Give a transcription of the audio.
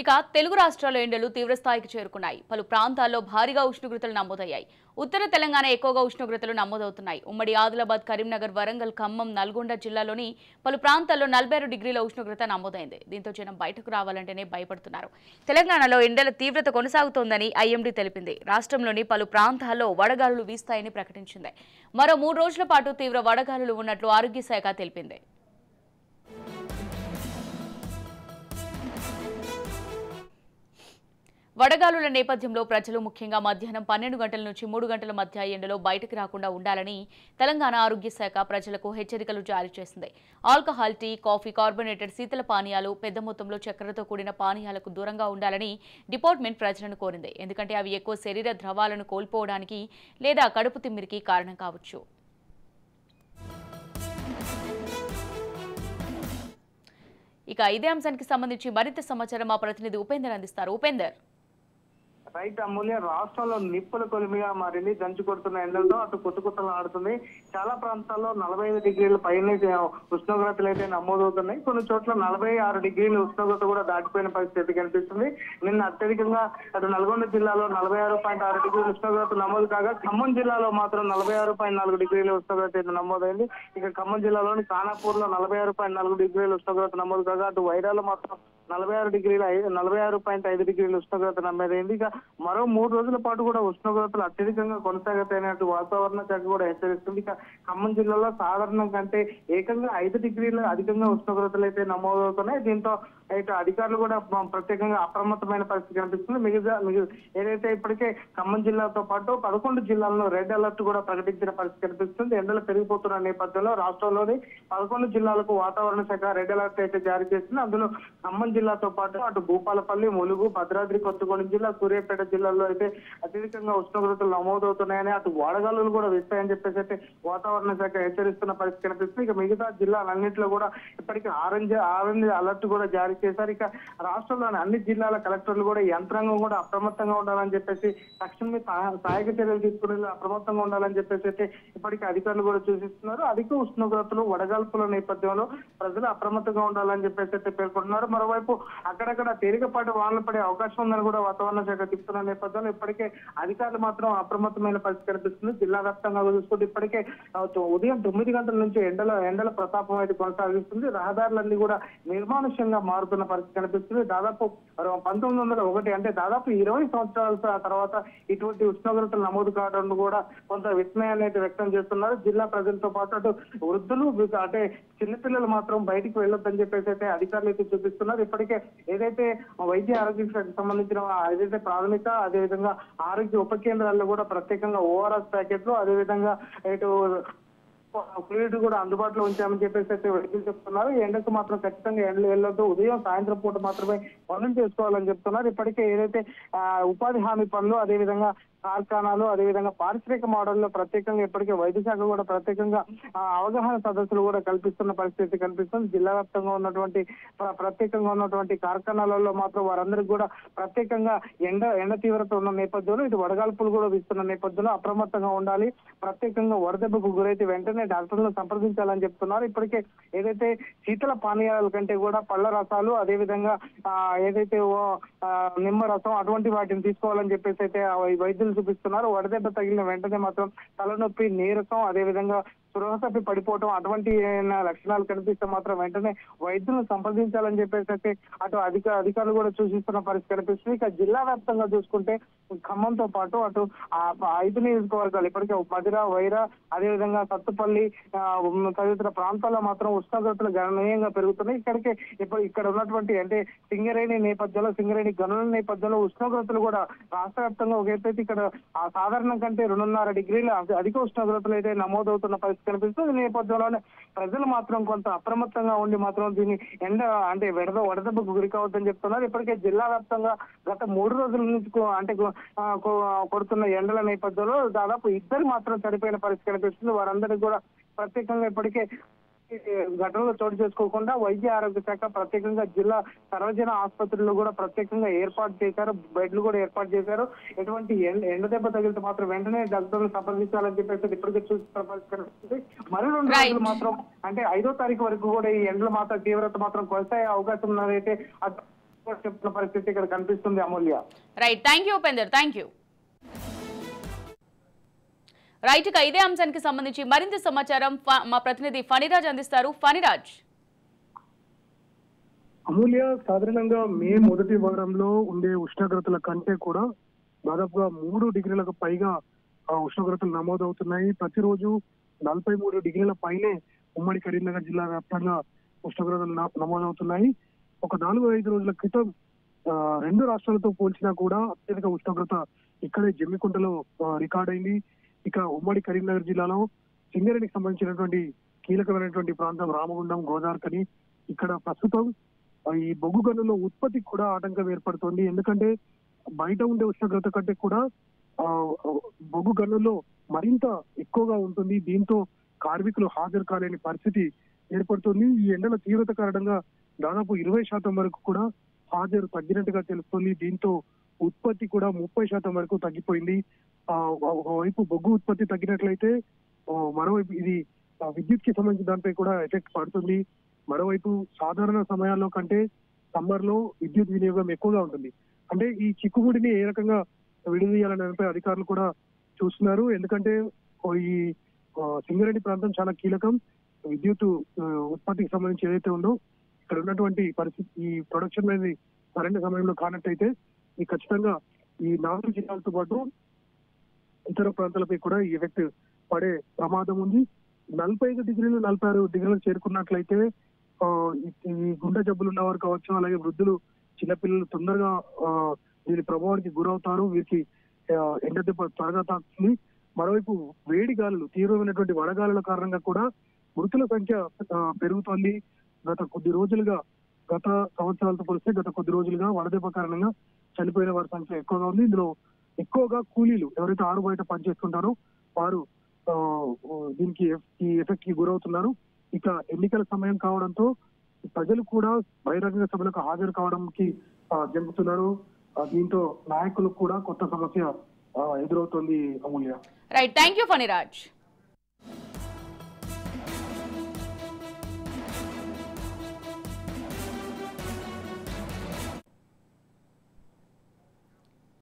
ఇక తెలుగు రాష్ట్రాల ఎండలు తీవ్రస్థాయికి చేరుకున్నాయి. పలు ప్రాంతాల్లో భారీగా ఉష్ణోగ్రతలు నమోదయ్యాయి. ఉత్తర తెలంగాణ ఎక్కువగా ఉష్ణోగ్రతలు నమోదవుతున్నాయి. ఉమ్మడి ఆదిలాబాద్, కరీంనగర్, వరంగల్, ఖమ్మం, నల్గొండ జిల్లాలోని పలు ప్రాంతాల్లో 46 డిగ్రీల ఉష్ణోగ్రత నమోదైంది. దీంతో జనం బయటకు రావాలంటేనే భయపడుతున్నారు. తెలంగాణలో ఎండల తీవ్రత కొనసాగుతోందని ఐఎండీ తెలిపింది. రాష్ట్రంలోని పలు ప్రాంతాల్లో వడగాలులు వీస్తాయని ప్రకటించింది. మరో 3 రోజుల పాటు తీవ్ర వడగాలులు ఉన్నట్లు ఆరోగ్య శాఖ తెలిపింది. వడగాలుల నేపథ్యంలో ప్రజలు ముఖ్యంగా మధ్యాహ్నం 12 గంటల నుంచి 3 గంటల మధ్య ఎండలో బయటకు రాకుండా ఉండాలని తెలంగాణ ఆరోగ్య శాఖ ప్రజలకు హెచ్చరికలు జారీ చేసింది. ఆల్కహాల్, టీ, కాఫీ, కార్బోనేటెడ్ శీతల పానీయాలు, పెద్ద మొత్తంలో చక్కెరతో కూడిన పానీయాలకు దూరంగా ఉండాలని డిపార్ట్మెంట్ ప్రజలను కోరింది. ఎందుకంటే అవి ఎక్కువ శరీర ద్రవాలను కోల్పోవడానికి లేదా కడుపు తిమ్మిరికి కారణం కావచ్చు. ఇక ఇదే అంశానికి సంబంధించి మరింత సమాచారం మా ప్రతినిధి ఉపేందర్ అందిస్తారు. ఉపేందర్. రైట్ అమూల్య, రాష్ట్రంలో నిప్పుల కొలిమిగా మారింది. దంచి కొడుతున్న ఎండలతో అటు కొట్టుకుట్టలు ఆడుతుంది. చాలా ప్రాంతాల్లో 45 డిగ్రీల పైన ఉష్ణోగ్రతలు అయితే నమోదవుతున్నాయి. కొన్ని చోట్ల 46 డిగ్రీల ఉష్ణోగ్రత కూడా దాటిపోయిన పరిస్థితి కనిపిస్తుంది. నిన్న అత్యధికంగా అటు నల్గొండ జిల్లాలో 46.6 డిగ్రీల ఉష్ణోగ్రత నమోదు కాగా, ఖమ్మం జిల్లాలో మాత్రం 46.4 డిగ్రీల ఉష్ణోగ్రత అయితే నమోదైంది. ఇక ఖమ్మం జిల్లాలోని ఖానాపూర్ లో 46.4 డిగ్రీల ఉష్ణోగ్రత నమోదు కాగా, అటు వైరాలో మాత్రం 46.5 డిగ్రీల ఉష్ణోగ్రత నమోదైంది. ఇక మరో 3 రోజుల పాటు కూడా ఉష్ణోగ్రతలు అత్యధికంగా కొనసాగుతాయన్నట్టు వాతావరణ శాఖ కూడా హెచ్చరిస్తుంది. ఇక ఖమ్మం జిల్లాలో సాధారణం కంటే ఏకంగా 5 డిగ్రీలు అధికంగా ఉష్ణోగ్రతలు అయితే నమోదవుతున్నాయి. దీంతో ఇటు అధికారులు కూడా ప్రత్యేకంగా అప్రమత్తమైన పరిస్థితి కనిపిస్తుంది. ఏదైతే ఇప్పటికే ఖమ్మం జిల్లాతో పాటు 11 జిల్లాల్లో రెడ్ అలర్ట్ కూడా ప్రకటించిన పరిస్థితి కనిపిస్తుంది. ఎండలు పెరిగిపోతున్న నేపథ్యంలో రాష్ట్రంలోని 11 జిల్లాలకు వాతావరణ శాఖ రెడ్ అలర్ట్ అయితే జారీ చేస్తుంది. అందులో ఖమ్మం జిల్లాతో పాటు అటు భూపాలపల్లి, ములుగు, భద్రాద్రి కొత్తగూడెం జిల్లా, సూర్యాపేట జిల్లాల్లో అయితే అత్యధికంగా ఉష్ణోగ్రతలు నమోదవుతున్నాయని, అటు వడగాలులు కూడా వీస్తాయని చెప్పేసి అయితే వాతావరణ శాఖ హెచ్చరిస్తున్న పరిస్థితి కనిపిస్తుంది. ఇక మిగతా జిల్లాలన్నింటిలో కూడా ఇప్పటికీ ఆరెంజ్ అలర్ట్ కూడా జారీ చేశారు. ఇక రాష్ట్రంలోని అన్ని జిల్లాల కలెక్టర్లు కూడా యంత్రాంగం కూడా అప్రమత్తంగా ఉండాలని చెప్పేసి, తక్షణమే సహాయక చర్యలు తీసుకునే అప్రమత్తంగా ఉండాలని చెప్పేసి అయితే ఇప్పటికీ అధికారులు కూడా సూచిస్తున్నారు. అధిక ఉష్ణోగ్రతలు, వడగాల్పుల నేపథ్యంలో ప్రజలు అప్రమత్తంగా ఉండాలని చెప్పేసి అయితే పేర్కొంటున్నారు. మరోవైపు అక్కడక్కడ తేలికపాటి వానలు పడే అవకాశం ఉందని కూడా వాతావరణ శాఖ చెప్తున్న నేపథ్యంలో ఇప్పటికే అధికారులు మాత్రం అప్రమత్తమైన పరిస్థితి కనిపిస్తుంది. జిల్లా వ్యాప్తంగా చూసుకుంటే ఇప్పటికే ఉదయం 9 గంటల నుంచి ఎండల ప్రతాపం అయితే కొనసాగిస్తుంది. రహదారులన్నీ కూడా నిర్మానుష్యంగా మారుతున్న పరిస్థితి కనిపిస్తుంది. దాదాపు 1901 అంటే దాదాపు 20 సంవత్సరాల తర్వాత ఇటువంటి ఉష్ణోగ్రతలు నమోదు కావడం కూడా కొంత విస్మయాన్ని అయితే వ్యక్తం చేస్తున్నారు. జిల్లా ప్రజలతో పాటు అటు వృద్ధులు అంటే చిన్నపిల్లలు మాత్రం బయటికి వెళ్ళొద్దని చెప్పేసి అయితే అధికారులు అయితే చూపిస్తున్నారు. ఇప్పటికే ఏదైతే వైద్య ఆరోగ్య శాఖకు సంబంధించిన ఏదైతే ప్రాథమిక అదేవిధంగా ఆరోగ్య ఉప కేంద్రాల్లో కూడా ప్రత్యేకంగా ఓఆర్ఎస్ ప్యాకెట్లు, అదేవిధంగా ఇటు ఫ్లూయిడ్ కూడా అందుబాటులో ఉంచామని చెప్పేసి అయితే వైద్యులు చెప్తున్నారు. ఎండకు మాత్రం ఖచ్చితంగా ఎండలు వెళ్ళొద్దు, ఉదయం సాయంత్రం పూట మాత్రమే పనులు చేసుకోవాలని చెప్తున్నారు. ఇప్పటికే ఏదైతే ఉపాధి హామీ పనులు, అదేవిధంగా కార్ఖానాలు, అదేవిధంగా పారిశ్రామిక మోడల్లో ప్రత్యేకంగా ఇప్పటికే వైద్య శాఖ కూడా ప్రత్యేకంగా అవగాహన సదస్సులు కూడా కల్పిస్తున్న పరిస్థితి కనిపిస్తుంది. జిల్లా వ్యాప్తంగా ప్రత్యేకంగా ఉన్నటువంటి కార్ఖానాలలో మాత్రం వారందరికీ కూడా ప్రత్యేకంగా ఎండ తీవ్రత ఉన్న నేపథ్యంలో ఇటు వడగాల్పులు కూడా వీస్తున్న నేపథ్యంలో అప్రమత్తంగా ఉండాలి. ప్రత్యేకంగా వడదెబ్బకు గురైతే వెంటనే డాక్టర్లను సంప్రదించాలని చెప్తున్నారు. ఇప్పటికే ఏదైతే శీతల పానీయాల కంటే కూడా పళ్ళ రసాలు, అదేవిధంగా ఏదైతే నిమ్మ రసం అటువంటి వాటిని తీసుకోవాలని చెప్పేసి అయితే వైద్యులు చూపిస్తున్నారు. వడదెబ్బ తగిలిన వెంటనే మాత్రం తలనొప్పి, నీరసం, అదేవిధంగా స్పృహ తప్పి పడిపోవటం అటువంటి లక్షణాలు కనిపిస్తే మాత్రం వెంటనే వైద్యులను సంప్రదించాలని చెప్పేసి అయితే అటు అధికారులు కూడా సూచిస్తున్న పరిస్థితి కనిపిస్తుంది. ఇక జిల్లా వ్యాప్తంగా చూసుకుంటే ఖమ్మంతో పాటు అటు 5 నియోజకవర్గాలు ఇప్పటికే మధిర, వైరా, అదేవిధంగా సత్తుపల్లి తదితర ప్రాంతాల్లో మాత్రం ఉష్ణోగ్రతలు గణనీయంగా పెరుగుతున్నాయి. ఇక్కడ ఉన్నటువంటి అంటే సింగరేణి గనుల నేపథ్యంలో ఉష్ణోగ్రతలు కూడా రాష్ట్ర వ్యాప్తంగా ఒక ఎత్తైతే ఇక్కడ సాధారణం కంటే 2.5 డిగ్రీల అధిక ఉష్ణోగ్రతలు అయితే నమోదవుతున్న పరిస్థితి కనిపిస్తుంది. ఈ నేపథ్యంలోనే ప్రజలు మాత్రం కొంత అప్రమత్తంగా ఉండి మాత్రం దీన్ని అంటే వడదెబ్బకు గురి కావద్దని చెప్తున్నారు. ఇప్పటికే జిల్లా వ్యాప్తంగా గత 3 రోజుల నుంచి అంటే కొడుతున్న ఎండల నేపథ్యంలో దాదాపు 2 మాత్రం చనిపోయిన పరిస్థితి కనిపిస్తుంది. వారందరికీ కూడా ప్రత్యేకంగా ఇప్పటికే ఘటనలు చోటు చేసుకోకుండా వైద్య ఆరోగ్య శాఖ ప్రత్యేకంగా జిల్లా సర్వజన ఆసుపత్రుల్లో కూడా ప్రత్యేకంగా ఏర్పాటు చేశారు. బెడ్లు కూడా ఏర్పాటు చేశారు. ఎటువంటి ఎండ దెబ్బ తగిలితే మాత్రం వెంటనే డాక్టర్లు సంప్రదించాలని చెప్పేసి ఇప్పటికే చూస్తున్న పరిస్థితి. మరి 2 రోజులు మాత్రం అంటే 5వ తారీఖు వరకు కూడా ఈ ఎండల మాత్రం తీవ్రత మాత్రం కొనసాగే అవకాశం ఉన్నదైతే చెప్తున్న పరిస్థితి ఇక్కడ కనిపిస్తుంది Amulya. Right, thank you Upender, thank you. Right, ఇక ఇదే అంశానికి సంబంధించి మరింత సమాచారం మా ప్రతినిధి ఫణిరాజ్ అందిస్తారు. ఫణిరాజ్. అమూల్య, సాధారణంగా మే మొదటి వారంలో ఉండే ఉష్ణోగ్రతల కంటే కూడా దాదాపుగా 3 డిగ్రీలకు పైగా ఉష్ణోగ్రతలు నమోదవుతున్నాయి. ప్రతిరోజు 43 డిగ్రీల పైనే ఉమ్మడి కరీంనగర్ జిల్లా వ్యాప్తంగా ఉష్ణోగ్రతలు నమోదవుతున్నాయి. ఒక 4-5 రోజుల క్రితం 2 రాష్ట్రాలతో పోల్చినా కూడా అత్యధిక ఉష్ణోగ్రత ఇక్కడే జమ్మికుంటలో రికార్డ్ అయింది. ఇక ఉమ్మడి కరీంనగర్ జిల్లాలో సింగరేణికి సంబంధించినటువంటి కీలకమైనటువంటి ప్రాంతం రామగుండం, గోదావరికని. ఇక్కడ ప్రస్తుతం ఈ బొగ్గు గనుల ఉత్పత్తికి కూడా ఆటంకం ఏర్పడుతోంది. ఎందుకంటే బయట ఉండే ఉష్ణోగ్రత కంటే కూడా బొగ్గు గనుల్లో మరింత ఎక్కువగా ఉంటుంది. దీంతో కార్మికులు హాజరు కాలేని పరిస్థితి ఏర్పడుతుంది. ఈ ఎండల తీవ్రత కారణంగా దాదాపు 20% వరకు కూడా హాజరు తగ్గినట్టుగా తెలుస్తుంది. దీంతో ఉత్పత్తి కూడా 30% వరకు తగ్గిపోయింది. ఒకవైపు బొగ్గు ఉత్పత్తి తగ్గినట్లయితే మరోవైపు ఇది విద్యుత్ కి సంబంధించిన దానిపై కూడా ఎఫెక్ట్ పడుతుంది. మరోవైపు సాధారణ సమయాల్లో కంటే సమ్మర్ లో విద్యుత్ వినియోగం ఎక్కువగా ఉంటుంది. అంటే ఈ చిక్కుముడిని ఏ రకంగా విడదీయాలనే దానిపై అధికారులు కూడా చూస్తున్నారు. ఎందుకంటే ఈ సింగరేణి ప్రాంతం చాలా కీలకం. విద్యుత్ ఉత్పత్తికి సంబంధించి ఏదైతే ఉందో ఇక్కడ ఉన్నటువంటి పరిస్థితి, ఈ ప్రొడక్షన్ అనేది సరైన సమయంలో కానట్టయితే ఈ ఖచ్చితంగా ఈ 4 జిల్లాలతో పాటు ఇతర ప్రాంతాలపై కూడా ఈ ఎఫెక్ట్ పడే ప్రమాదం ఉంది. 45 డిగ్రీలు 46 డిగ్రీలకు చేరుకున్నట్లయితే ఈ గుండె జబ్బులు ఉన్నవారు కావచ్చు, అలాగే వృద్ధులు, చిన్నపిల్లలు తొందరగా దీని ప్రభావానికి గురవుతారు. వీరికి ఎండ దెబ్బ త్వరగా తాకుతుంది. మరోవైపు వేడి గాలులు, తీవ్రమైనటువంటి వడగాలుల కారణంగా కూడా మృతుల సంఖ్య పెరుగుతోంది. గత సంవత్సరాలతో పోలిస్తే గత కొద్ది రోజులుగా వడదెబ్బ కారణంగా చనిపోయిన వారి సంఖ్య ఎక్కువగా ఉంది. ఇందులో ఎక్కువగా కూలీలు ఎవరైతే ఆరు బయట పనిచేస్తుంటారో వారు దీనికి ఈ ఎఫెక్ట్ కి గురవుతున్నారు. ఇక ఎన్నికల సమయం కావడంతో ప్రజలు కూడా బహిరంగ సభలకు హాజరు కావడానికి జంపుతున్నారు. దీంతో నాయకులకు కూడా కొత్త సమస్య ఎదురవుతోంది Amulya. Right, thank you Phaniraj.